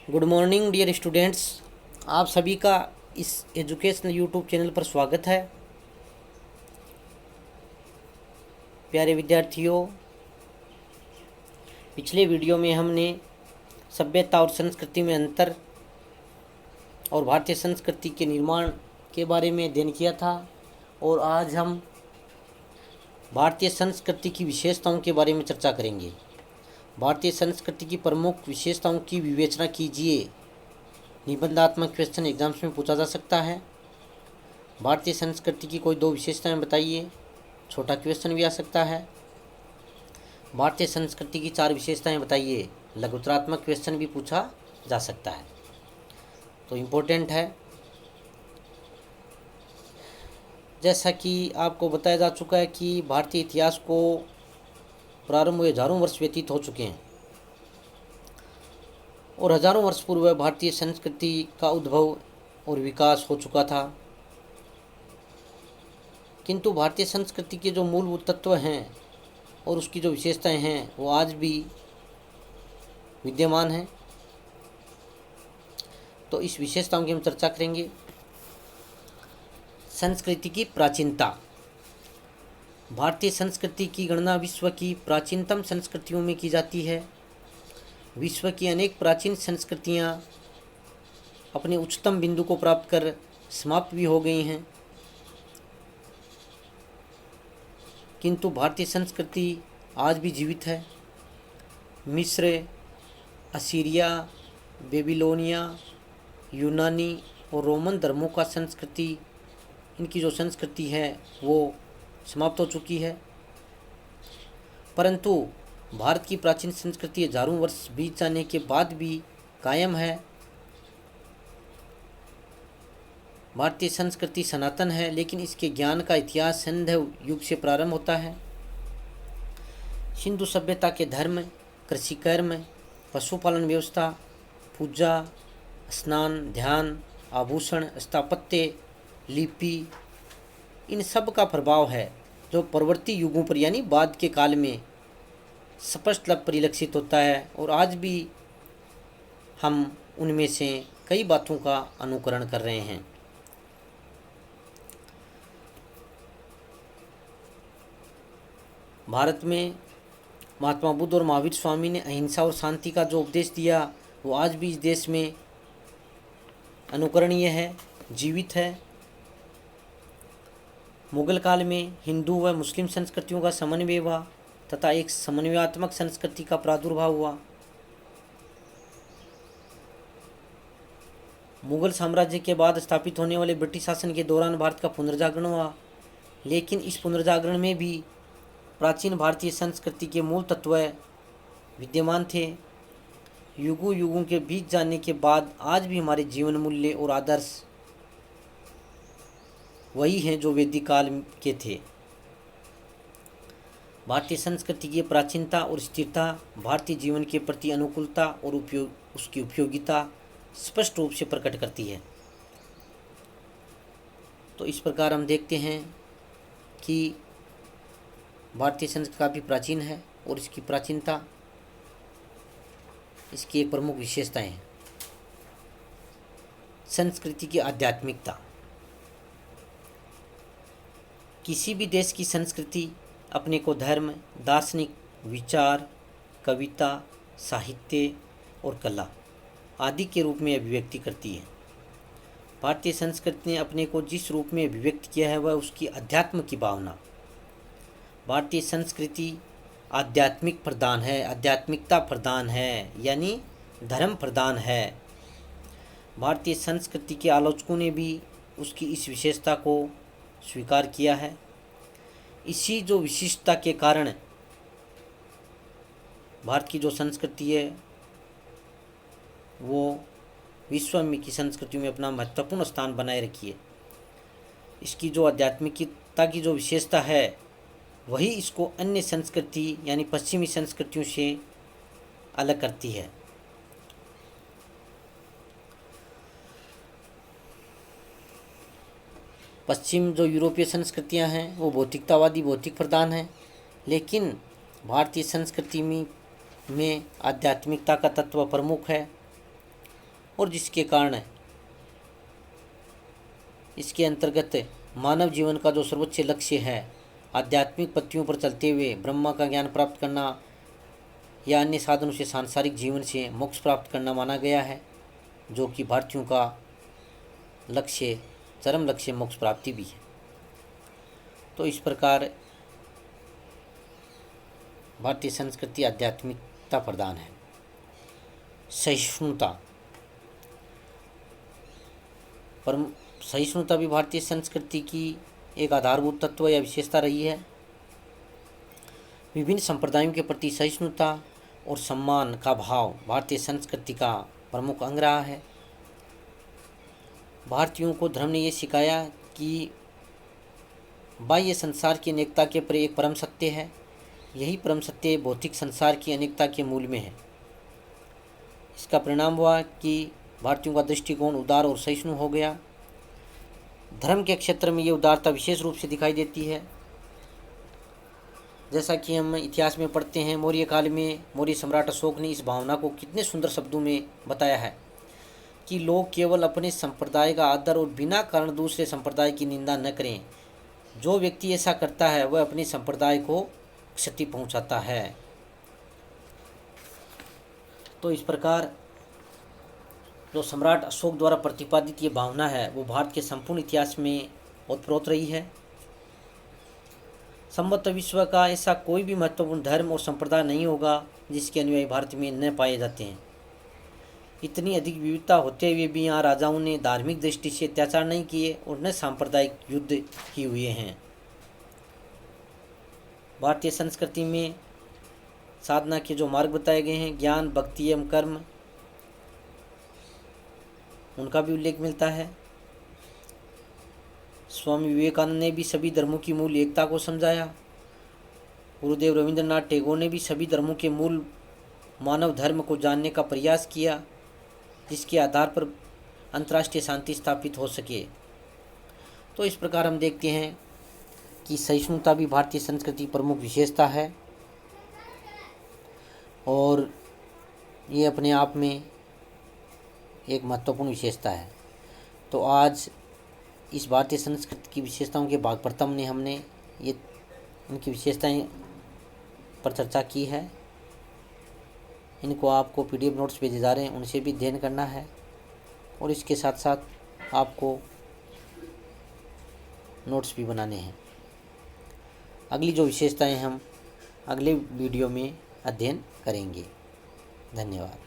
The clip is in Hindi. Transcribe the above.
Good morning dear students. आप सभी का इस एजुकेशनल यूट्यूब चैनल पर स्वागत है। प्यारे विद्यार्थियों, पिछले वीडियो में हमने सभ्यता और संस्कृति में अंतर और भारतीय संस्कृति के निर्माण के बारे में अध्ययन किया था और आज हम भारतीय संस्कृति की विशेषताओं के बारे में चर्चा करेंगे। भारतीय संस्कृति की प्रमुख विशेषताओं की विवेचना कीजिए। निबंधात्मक क्वेश्चन एग्जाम्स में पूछा जा सकता है। भारतीय संस्कृति की कोई दो विशेषताएं बताइए, छोटा क्वेश्चन भी आ सकता है। भारतीय संस्कृति की चार विशेषताएं बताइए, लघुतरात्मक क्वेश्चन भी पूछा जा सकता है। तो इम्पोर्टेंट है। जैसा कि आपको बताया जा चुका है कि भारतीय इतिहास को प्रारंभ हुए हजारों वर्ष व्यतीत हो चुके हैं और हजारों वर्ष पूर्व भारतीय संस्कृति का उद्भव और विकास हो चुका था। किंतु भारतीय संस्कृति के जो मूलभूत तत्व हैं और उसकी जो विशेषताएं हैं वो आज भी विद्यमान हैं। तो इस विशेषताओं की हम चर्चा करेंगे। संस्कृति की प्राचीनता। भारतीय संस्कृति की गणना विश्व की प्राचीनतम संस्कृतियों में की जाती है। विश्व की अनेक प्राचीन संस्कृतियां अपने उच्चतम बिंदु को प्राप्त कर समाप्त भी हो गई हैं, किंतु भारतीय संस्कृति आज भी जीवित है। मिस्र, असीरिया, बेबीलोनिया, यूनानी और रोमन धर्मों का संस्कृति, इनकी जो संस्कृति है वो समाप्त हो चुकी है, परंतु भारत की प्राचीन संस्कृति हजारों वर्ष बीत जाने के बाद भी कायम है। भारतीय संस्कृति सनातन है, लेकिन इसके ज्ञान का इतिहास सिंधु युग से प्रारंभ होता है। सिंधु सभ्यता के धर्म, कृषि कर्म, पशुपालन व्यवस्था, पूजा, स्नान, ध्यान, आभूषण, स्थापत्य, लिपि, इन सब का प्रभाव है जो परवर्ती युगों पर यानी बाद के काल में स्पष्ट परिलक्षित होता है और आज भी हम उनमें से कई बातों का अनुकरण कर रहे हैं। भारत में महात्मा बुद्ध और महावीर स्वामी ने अहिंसा और शांति का जो उपदेश दिया वो आज भी इस देश में अनुकरणीय है, जीवित है। मुगल काल में हिंदू व मुस्लिम संस्कृतियों का समन्वय हुआ तथा एक समन्वयात्मक संस्कृति का प्रादुर्भाव हुआ। मुगल साम्राज्य के बाद स्थापित होने वाले ब्रिटिश शासन के दौरान भारत का पुनर्जागरण हुआ, लेकिन इस पुनर्जागरण में भी प्राचीन भारतीय संस्कृति के मूल तत्व विद्यमान थे। युगों युगों के बीत जाने के बाद आज भी हमारे जीवन मूल्य और आदर्श वही हैं जो वैदिक काल के थे। भारतीय संस्कृति की प्राचीनता और स्थिरता भारतीय जीवन के प्रति अनुकूलता और उसकी उपयोगिता स्पष्ट रूप से प्रकट करती है। तो इस प्रकार हम देखते हैं कि भारतीय संस्कृति काफ़ी प्राचीन है और इसकी प्राचीनता, इसकी एक प्रमुख विशेषताएं हैं। संस्कृति की आध्यात्मिकता। किसी भी देश की संस्कृति अपने को धर्म, दार्शनिक विचार, कविता, साहित्य और कला आदि के रूप में अभिव्यक्ति करती है। भारतीय संस्कृति ने अपने को जिस रूप में अभिव्यक्त किया है वह उसकी अध्यात्म की भावना। भारतीय संस्कृति आध्यात्मिक प्रधान है, आध्यात्मिकता प्रधान है, यानी धर्म प्रधान है। भारतीय संस्कृति के आलोचकों ने भी उसकी इस विशेषता को स्वीकार किया है। इसी जो विशिष्टता के कारण भारत की जो संस्कृति है वो विश्व में की संस्कृतियों में अपना महत्वपूर्ण स्थान बनाए रखी है। इसकी जो आध्यात्मिकता की जो विशेषता है वही इसको अन्य संस्कृति यानी पश्चिमी संस्कृतियों से अलग करती है। पश्चिम जो यूरोपीय संस्कृतियां हैं वो भौतिकतावादी, भौतिक प्रधान हैं, लेकिन भारतीय संस्कृति में आध्यात्मिकता का तत्व प्रमुख है। और जिसके कारण इसके अंतर्गत मानव जीवन का जो सर्वोच्च लक्ष्य है, आध्यात्मिक पत्तियों पर चलते हुए ब्रह्मा का ज्ञान प्राप्त करना या अन्य साधनों से सांसारिक जीवन से मोक्ष प्राप्त करना माना गया है, जो कि भारतीयों का लक्ष्य, चरम लक्ष्य मोक्ष प्राप्ति भी है। तो इस प्रकार भारतीय संस्कृति आध्यात्मिकता प्रधान है। सहिष्णुता, परम सहिष्णुता भी भारतीय संस्कृति की एक आधारभूत तत्व या विशेषता रही है। विभिन्न संप्रदायों के प्रति सहिष्णुता और सम्मान का भाव भारतीय संस्कृति का प्रमुख अंग रहा है। भारतीयों को धर्म ने यह सिखाया कि बाह्य संसार की अनेकता के परे एक परम सत्य है। यही परम सत्य भौतिक संसार की अनेकता के मूल में है। इसका परिणाम हुआ कि भारतीयों का दृष्टिकोण उदार और सहिष्णु हो गया। धर्म के क्षेत्र में ये उदारता विशेष रूप से दिखाई देती है। जैसा कि हम इतिहास में पढ़ते हैं, मौर्य काल में मौर्य सम्राट अशोक ने इस भावना को कितने सुंदर शब्दों में बताया है कि लोग केवल अपने संप्रदाय का आदर और बिना कारण दूसरे संप्रदाय की निंदा न करें। जो व्यक्ति ऐसा करता है वह अपने संप्रदाय को क्षति पहुंचाता है। तो इस प्रकार जो सम्राट अशोक द्वारा प्रतिपादित ये भावना है वो भारत के संपूर्ण इतिहास में ओतप्रोत रही है। संभवतः विश्व का ऐसा कोई भी महत्वपूर्ण धर्म और संप्रदाय नहीं होगा जिसके अनुयायी भारत में न पाए जाते हैं। इतनी अधिक विविधता होते हुए भी यहाँ राजाओं ने धार्मिक दृष्टि से अत्याचार नहीं किए और न सांप्रदायिक युद्ध ही हुए हैं। भारतीय संस्कृति में साधना के जो मार्ग बताए गए हैं, ज्ञान, भक्ति एवं कर्म, उनका भी उल्लेख मिलता है। स्वामी विवेकानंद ने भी सभी धर्मों की मूल एकता को समझाया। गुरुदेव रविंद्रनाथ टैगोर ने भी सभी धर्मों के मूल मानव धर्म को जानने का प्रयास किया, जिसके आधार पर अंतर्राष्ट्रीय शांति स्थापित हो सके। तो इस प्रकार हम देखते हैं कि सहिष्णुता भी भारतीय संस्कृति की प्रमुख विशेषता है और ये अपने आप में एक महत्वपूर्ण विशेषता है। तो आज इस भारतीय संस्कृति की विशेषताओं के भाग प्रथम ने हमने ये इनकी विशेषताएं पर चर्चा की है। इनको आपको PDF नोट्स भेजे जा रहे हैं, उनसे भी अध्ययन करना है और इसके साथ साथ आपको नोट्स भी बनाने हैं। अगली जो विशेषताएं हम अगले वीडियो में अध्ययन करेंगे। धन्यवाद।